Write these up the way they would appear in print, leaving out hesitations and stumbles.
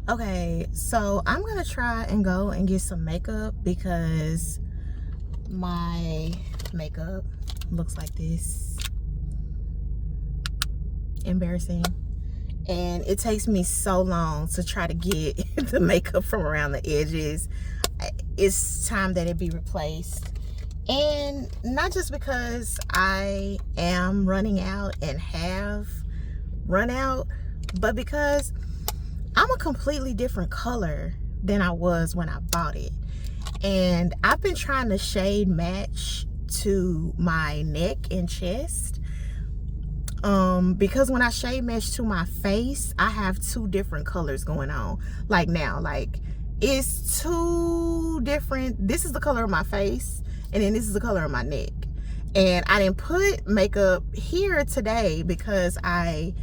Okay, so I'm gonna try and go and get some makeup because my makeup looks like this. Embarrassing. And it takes me so long to try to get the makeup from around the edges. It's time that it be replaced. And not just because I am running out and have run out, but because I'm a completely different color than I was when I bought it. And I've been trying to shade match to my neck and chest. Because when I shade match to my face, I have two different colors going on. Like now, like it's two different. This is the color of my face, and then this is the color of my neck. And I didn't put makeup here today because I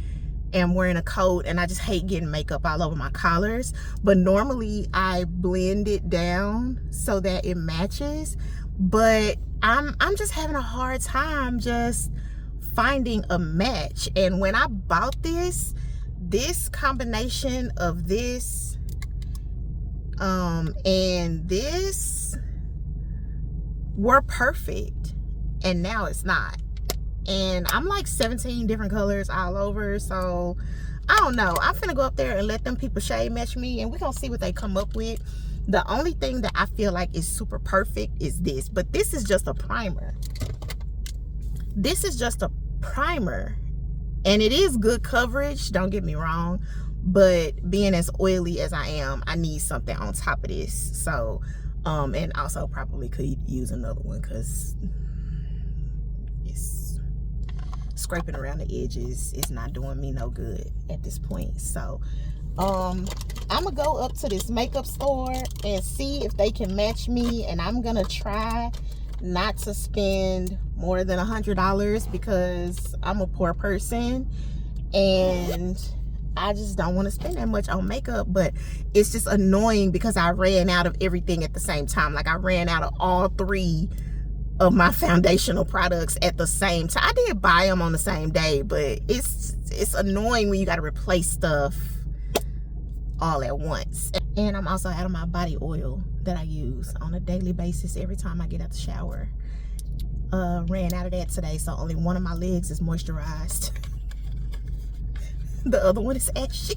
am wearing a coat and I just hate getting makeup all over my collars. But normally I blend it down so that it matches. But I'm just having a hard time just finding a match. And when I bought this combination of this and this were perfect, and now it's not. And I'm like 17 different colors all over, so I don't know. I'm finna go up there and let them people shade match me, and we're gonna see what they come up with. The only thing that I feel like is super perfect is this, but this is just a primer. This is just a primer, and it is good coverage, don't get me wrong, but being as oily as I am, I need something on top of this. So and also probably could use another one because it's scraping around the edges is not doing me no good at this point. So I'm gonna go up to this makeup store and see if they can match me, and I'm gonna try not to spend more than $100 because I'm a poor person and I just don't want to spend that much on makeup. But it's just annoying because I ran out of everything at the same time. Like I ran out of all three of my foundational products at the same time. I did buy them on the same day, but it's annoying when you got to replace stuff all at once. And I'm also out of my body oil that I use on a daily basis every time I get out the shower. Ran out of that today, so only one of my legs is moisturized. The other one is ashy.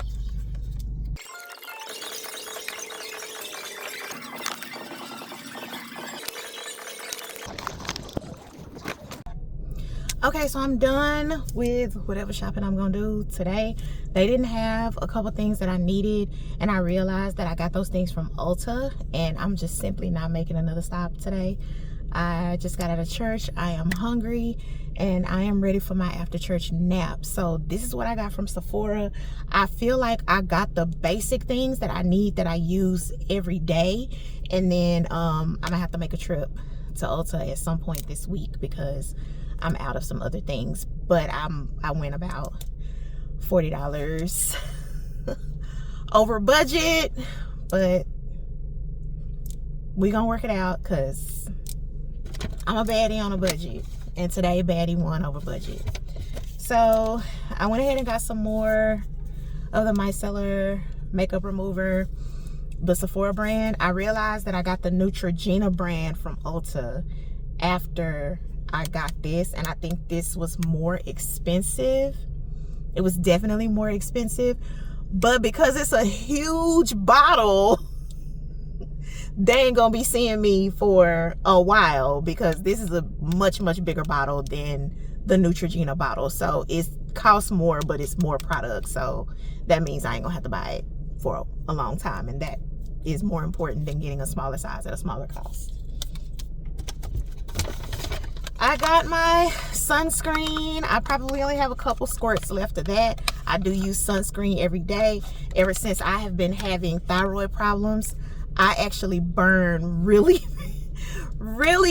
Okay, so I'm done with whatever shopping I'm gonna do today. They didn't have a couple things that I needed, and I realized that I got those things from Ulta, and I'm just simply not making another stop today. I just got out of church. I am hungry and I am ready for my after church nap. So this is what I got from Sephora. I feel like I got the basic things that I need that I use every day, and then I'm gonna have to make a trip to Ulta at some point this week because I'm out of some other things. But I went about $40 over budget, but we gonna work it out because I'm a baddie on a budget, and today baddie won over budget. So I went ahead and got some more of the micellar makeup remover, the Sephora brand. I realized that I got the Neutrogena brand from Ulta after I got this, and I think this was more expensive. It was definitely more expensive, but because it's a huge bottle, they ain't gonna be seeing me for a while because this is a much bigger bottle than the Neutrogena bottle. So it costs more, but it's more product, so that means I ain't gonna have to buy it for a long time, and that is more important than getting a smaller size at a smaller cost. I got my sunscreen. I probably only have a couple squirts left of that. I do use sunscreen every day. Ever since I have been having thyroid problems, I actually burn really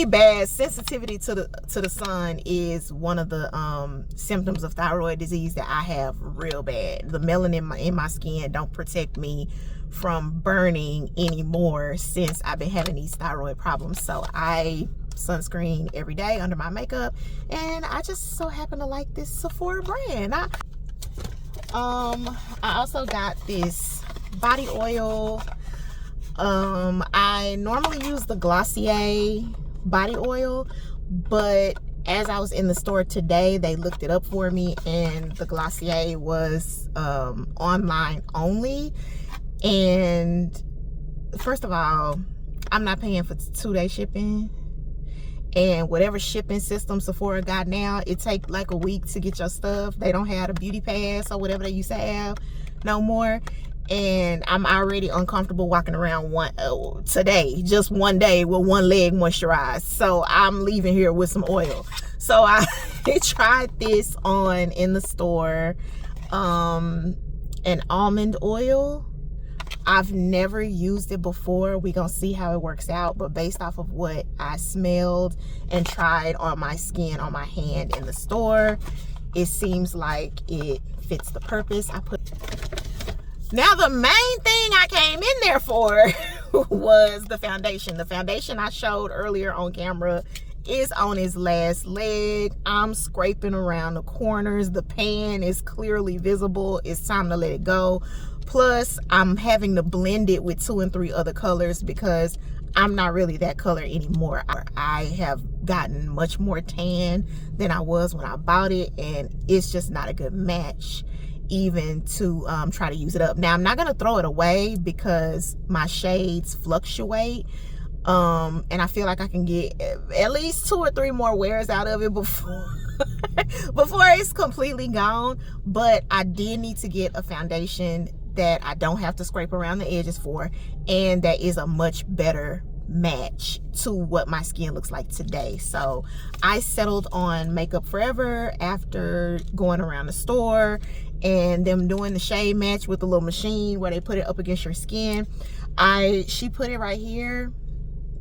bad. Sensitivity to the sun is one of the symptoms of thyroid disease that I have real bad. The melanin in my skin don't protect me from burning anymore since I've been having these thyroid problems. So I sunscreen every day under my makeup, and I just so happen to like this Sephora brand. I also got this body oil. I normally use the Glossier body oil, but as I was in the store today, they looked it up for me, and the Glossier was online only. And first of all, I'm not paying for 2-day shipping, and whatever shipping system Sephora got now, it take like a week to get your stuff. They don't have a beauty pass or whatever they used to have no more. And I'm already uncomfortable walking around today, just one day with one leg moisturized. So I'm leaving here with some oil. So I tried this on in the store, an almond oil. I've never used it before. We're gonna see how it works out, but based off of what I smelled and tried on my skin, on my hand in the store, it seems like it fits the purpose. Now the main thing I came in there for was the foundation. The foundation I showed earlier on camera is on its last leg. I'm scraping around the corners. The pan is clearly visible. It's time to let it go. Plus, I'm having to blend it with 2 and 3 other colors because I'm not really that color anymore. I have gotten much more tan than I was when I bought it, and it's just not a good match even to try to use it up. Now, I'm not going to throw it away because my shades fluctuate. And I feel like I can get at least 2 or 3 more wears out of it before it's completely gone. But I did need to get a foundation that I don't have to scrape around the edges for, and that is a much better match to what my skin looks like today. So I settled on Makeup Forever after going around the store and them doing the shade match with the little machine where they put it up against your skin. She put it right here.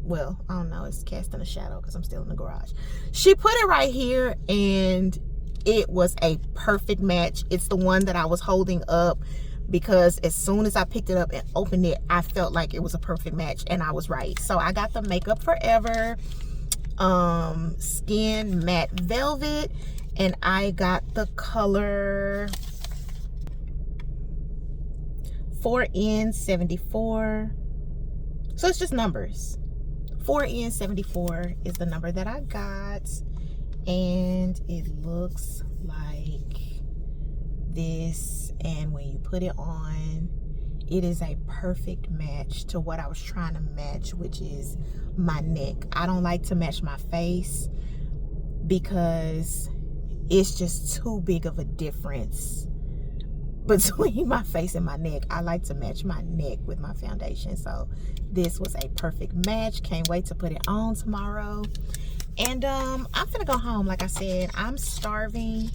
Well, I don't know, it's casting a shadow because I'm still in the garage. She put it right here, and it was a perfect match. It's the one that I was holding up because as soon as I picked it up and opened it, I felt like it was a perfect match, and I was right. So I got the Makeup Forever Skin Matte Velvet, and I got the color 4N74. So it's just numbers. 4N74 is the number that I got, and it looks like this. And when you put it on, it is a perfect match to what I was trying to match, which is my neck. I don't like to match my face because it's just too big of a difference between my face and my neck. I like to match my neck with my foundation. So this was a perfect match. Can't wait to put it on tomorrow. And I'm gonna go home. Like I said, I'm starving.